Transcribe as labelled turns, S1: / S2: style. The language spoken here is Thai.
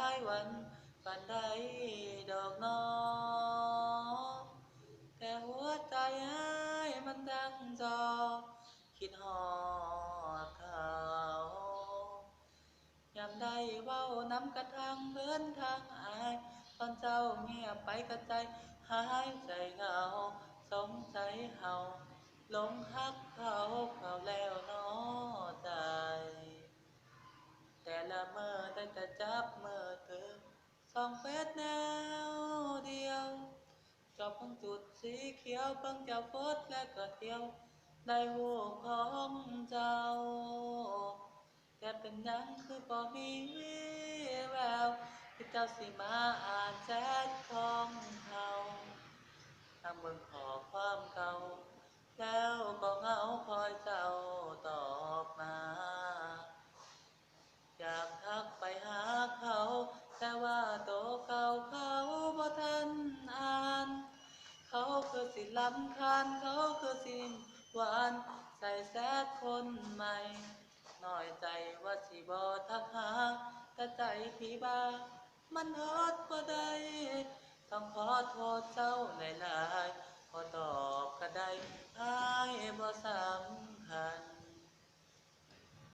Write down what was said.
S1: ายวันปานใดดอกน้อแต่หัวใจอ้ายมันดังจอคิดฮอดเขายามใดเว้านำกระทั่งเหมือนทางอายตอนเจ้าเงียบไปกระใจหายใจเหงาสงสัยเฮาหลงฮักเขาแล้วน้อใจ แต่ละเมื่อได้แต่จับมือเธอส่องเฟซแนวเดียวจอบของจุดสีเขียวเบิ่งเจ้าโพสต์และก็เที่ยวได้หูของเจ้าแต่เป็นหยังคือบ่มีวี่แววที่เจ้าสิมาอ่านแชทของเขาทำเบิ่งขอความเก่าแล้วก็เหงาคอยเจ้าตอบมา อยากทักไปหาเขาแต่ว่าโตเก่าเขาบ่ทันอ่านเขาคือสิลำคาญเขาคือสิหวานใส่แซดคนใหม่น้อยใจว่าสิบ่ทักหาแต่ใจพี่บ้ามันฮอดบ่ได้ต้องขอโทษใจ